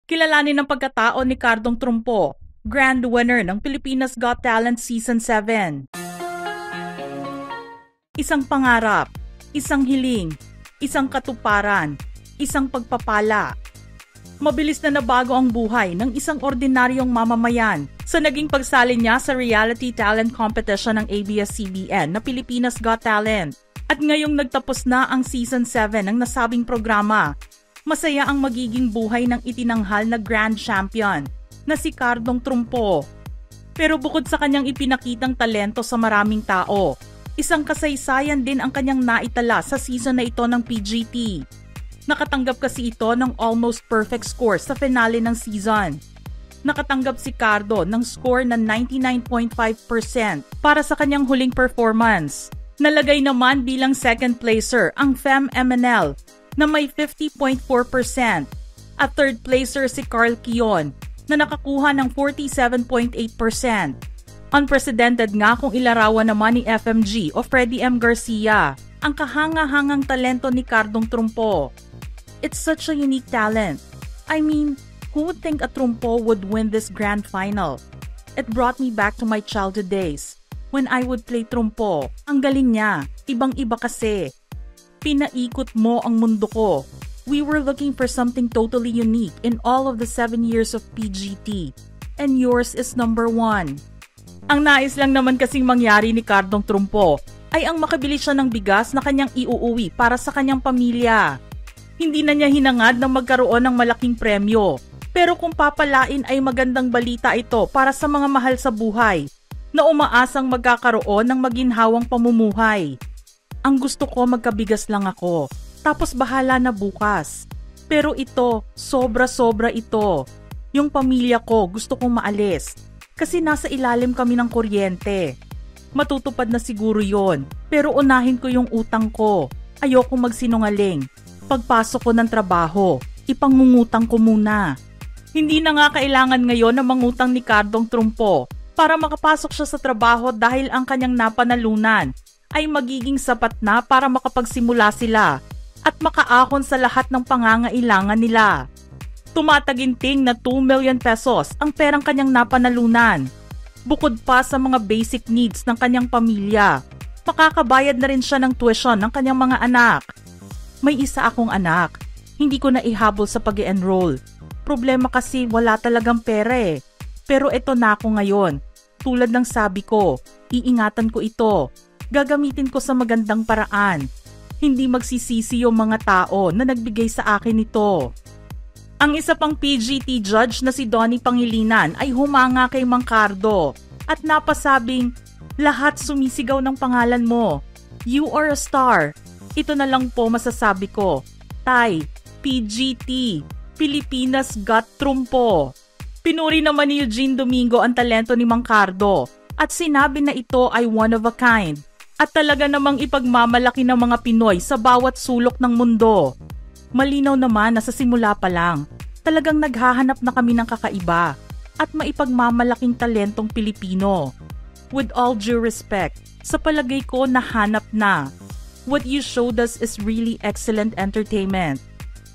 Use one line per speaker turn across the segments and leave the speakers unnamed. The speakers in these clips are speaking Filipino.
Kilalanin ng pagkatao ni Cardong Trumpo, grand winner ng Pilipinas Got Talent Season 7. Isang pangarap, isang hiling, isang katuparan, isang pagpapala. Mabilis na nabago ang buhay ng isang ordinaryong mamamayan sa naging pagsali niya sa reality talent competition ng ABS-CBN na Pilipinas Got Talent. At ngayong nagtapos na ang Season 7 ng nasabing programa, masaya ang magiging buhay ng itinanghal na Grand Champion na si Cardong Trumpo. Pero bukod sa kanyang ipinakitang talento sa maraming tao, isang kasaysayan din ang kanyang naitala sa season na ito ng PGT. Nakatanggap kasi ito ng almost perfect score sa finale ng season. Nakatanggap si Cardo ng score na 99.5% para sa kanyang huling performance. Nalagay naman bilang second placer ang Fem MNL na may 50.4% at third placer si Carl Kion na nakakuha ng 47.8%. Unprecedented nga kung ilarawan naman ni FMG o Freddie M. Garcia ang kahanga-hangang talento ni Cardong Trumpo. It's such a unique talent. I mean, who would think a Trumpo would win this grand final? It brought me back to my childhood days when I would play Trumpo. Ang galing niya, ibang-iba kasi. Pinaikot mo ang mundo ko. We were looking for something totally unique in all of the 7 years of PGT. And yours is number 1. Ang nais lang naman kasing mangyari ni Cardong Trumpo ay ang makabili siya ng bigas na kanyang iuuwi para sa kanyang pamilya. Hindi na niya hinangad na magkaroon ng malaking premyo. Pero kung papalain ay magandang balita ito para sa mga mahal sa buhay na umaasang magkakaroon ng maginhawang pamumuhay. Ang gusto ko magkabigas lang ako, tapos bahala na bukas. Pero ito, sobra-sobra ito. Yung pamilya ko gusto kong maalis kasi nasa ilalim kami ng kuryente. Matutupad na siguro yon, pero unahin ko yung utang ko. Ayoko magsinungaling. Pagpasok ko ng trabaho, ipangungutang ko muna. Hindi na nga kailangan ngayon na mangutang ni Cardong Trumpo para makapasok siya sa trabaho dahil ang kanyang napanalunan ay magiging sapat na para makapagsimula sila at makaahon sa lahat ng pangangailangan nila. Tumataginting na 2 million pesos ang perang kanyang napanalunan. Bukod pa sa mga basic needs ng kanyang pamilya, makakabayad na rin siya ng tuition ng kanyang mga anak. May isa akong anak, hindi ko na ihabol sa pag-enroll. Problema kasi wala talagang pera eh. Pero eto na ako ngayon. Tulad ng sabi ko, iingatan ko ito. Gagamitin ko sa magandang paraan. Hindi magsisisi yung mga tao na nagbigay sa akin ito. Ang isa pang PGT judge na si Donnie Pangilinan ay humanga kay Mang Cardo at napasabing, lahat sumisigaw ng pangalan mo. You are a star. Ito na lang po masasabi ko. Tay, PGT, Pilipinas Got Trumpo. Pinuri naman ni Eugene Domingo ang talento ni Mang Cardo at sinabi na ito ay one of a kind. At talaga namang ipagmamalaki ng mga Pinoy sa bawat sulok ng mundo. Malinaw naman na sa simula pa lang, talagang naghahanap na kami ng kakaiba at maipagmamalaking talentong Pilipino. With all due respect, sa palagay ko nahanap na. What you showed us is really excellent entertainment.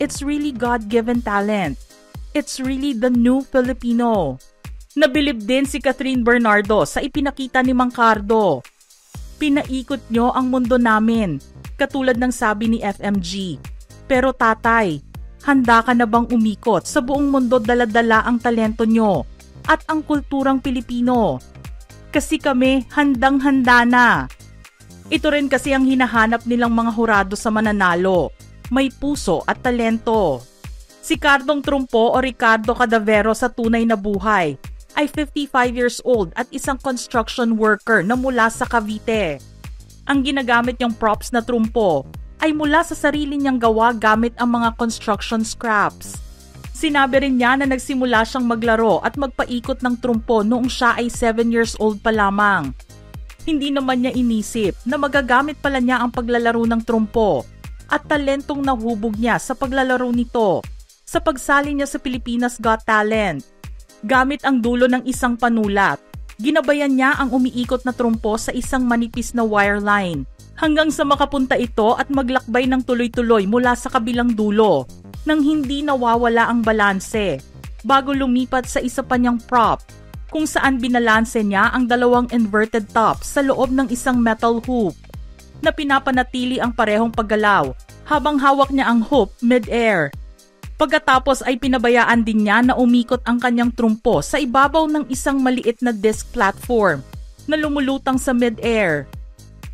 It's really God-given talent. It's really the new Filipino. Nabilib din si Catherine Bernardo sa ipinakita ni Mang Cardo. Pinaikot nyo ang mundo namin, katulad ng sabi ni FMG. Pero tatay, handa ka na bang umikot sa buong mundo dala-dala ang talento nyo at ang kulturang Pilipino? Kasi kami handang-handa na. Ito rin kasi ang hinahanap nilang mga hurado sa mananalo, may puso at talento. Si Cardong Trumpo o Ricardo Cadavero sa tunay na buhay ay 55 years old at isang construction worker na mula sa Cavite. Ang ginagamit niyang props na trumpo ay mula sa sarili niyang gawa gamit ang mga construction scraps. Sinabi rin niya na nagsimula siyang maglaro at magpaikot ng trumpo noong siya ay 7 years old pa lamang. Hindi naman niya inisip na magagamit pala niya ang paglalaro ng trumpo at talentong nahubog niya sa paglalaro nito sa pagsali niya sa Pilipinas Got Talent. Gamit ang dulo ng isang panulat, ginabayan niya ang umiikot na trumpo sa isang manipis na wire line hanggang sa makapunta ito at maglakbay ng tuloy-tuloy mula sa kabilang dulo nang hindi nawawala ang balanse. bago lumipat sa isa pa niyang prop kung saan binalanse niya ang dalawang inverted tops sa loob ng isang metal hoop na pinapanatili ang parehong paggalaw habang hawak niya ang hoop mid-air. Pagkatapos ay pinabayaan din niya na umikot ang kanyang trumpo sa ibabaw ng isang maliit na disc platform na lumulutang sa mid-air.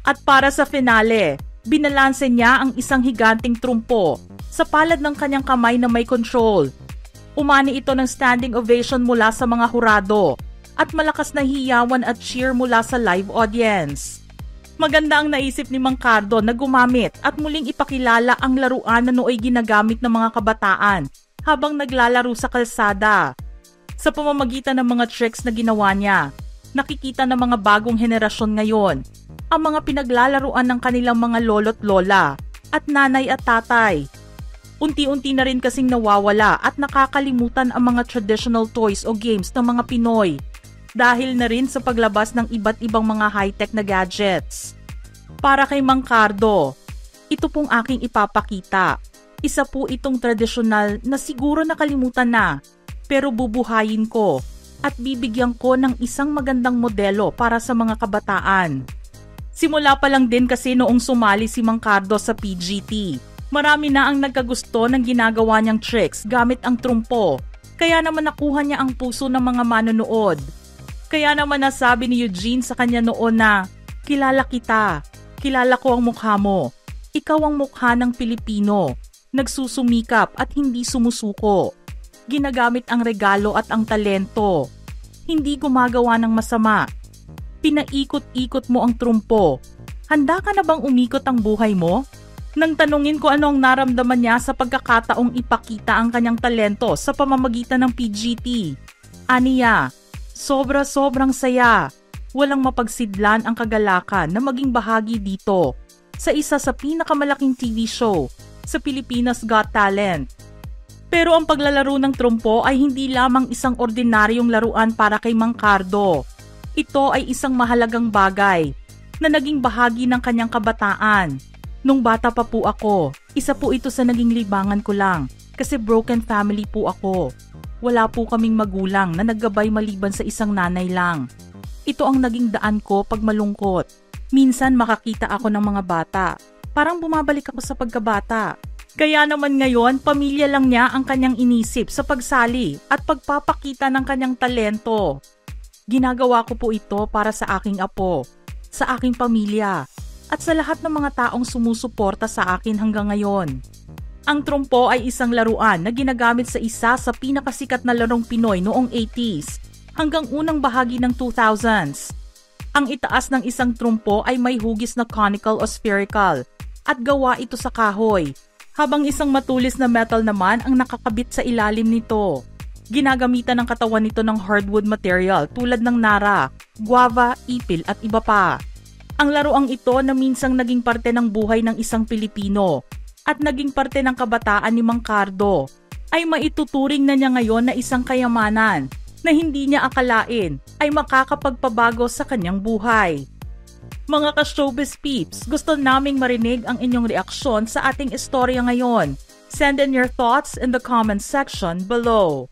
At para sa finale, binalanse niya ang isang higanting trumpo sa palad ng kanyang kamay na may control. Umani ito ng standing ovation mula sa mga hurado at malakas na hiyawan at cheer mula sa live audience. Maganda ang naisip ni Mang Cardo na gumamit at muling ipakilala ang laruan na nooy ginagamit ng mga kabataan habang naglalaro sa kalsada. Sa pamamagitan ng mga tricks na ginawa niya, nakikita ng mga bagong henerasyon ngayon ang mga pinaglalaruan ng kanilang mga lolo't lola at nanay at tatay. Unti-unti na rin kasing nawawala at nakakalimutan ang mga traditional toys o games ng mga Pinoy dahil na rin sa paglabas ng iba't ibang mga high-tech na gadgets. Para kay Mang Cardo, ito pong aking ipapakita. Isa po itong tradisyonal na siguro nakalimutan na, pero bubuhayin ko at bibigyan ko ng isang magandang modelo para sa mga kabataan. Simula pa lang din kasi noong sumali si Mang Cardo sa PGT, marami na ang nagkagusto ng ginagawa niyang tricks gamit ang trumpo, kaya naman nakuha niya ang puso ng mga manonood. Kaya naman nasabi ni Eugene sa kanya noon na, "Kilala kita, kilala ko ang mukha mo. Ikaw ang mukha ng Pilipino, nagsusumikap at hindi sumusuko. Ginagamit ang regalo at ang talento. Hindi gumagawa ng masama. Pinaikot-ikot mo ang trumpo. Handa ka na bang umikot ang buhay mo?" Nang tanungin ko ano ang naramdaman niya sa pagkakataong ipakita ang kanyang talento sa pamamagitan ng PGT, aniya, "Sobra-sobrang saya. Walang mapagsidlan ang kagalakan na maging bahagi dito sa isa sa pinakamalaking TV show sa Pilipinas Got Talent." Pero ang paglalaro ng trumpo ay hindi lamang isang ordinaryong laruan para kay Mang Cardo. Ito ay isang mahalagang bagay na naging bahagi ng kanyang kabataan. Nung bata pa po ako, isa po ito sa naging libangan ko lang kasi broken family po ako. Wala po kaming magulang na naggabay maliban sa isang nanay lang. Ito ang naging daan ko pag malungkot. Minsan makakita ako ng mga bata. Parang bumabalik ako sa pagkabata. Kaya naman ngayon, pamilya lang niya ang kanyang inisip sa pagsali at pagpapakita ng kanyang talento. Ginagawa ko po ito para sa aking apo, sa aking pamilya, at sa lahat ng mga taong sumusuporta sa akin hanggang ngayon. Ang trumpo ay isang laruan na ginagamit sa isa sa pinakasikat na larong Pinoy noong 80s hanggang unang bahagi ng 2000s. Ang itaas ng isang trumpo ay may hugis na conical o spherical at gawa ito sa kahoy, habang isang matulis na metal naman ang nakakabit sa ilalim nito. Ginagamitan ng katawan nito ng hardwood material tulad ng nara, guava, ipil at iba pa. Ang laruang ito na minsang naging parte ng buhay ng isang Pilipino at naging parte ng kabataan ni Mang Cardo ay maituturing na niya ngayon na isang kayamanan na hindi niya akalain ay makakapagpabago sa kanyang buhay. Mga ka-showbiz peeps, gusto naming marinig ang inyong reaksyon sa ating istorya ngayon. Send in your thoughts in the comment section below.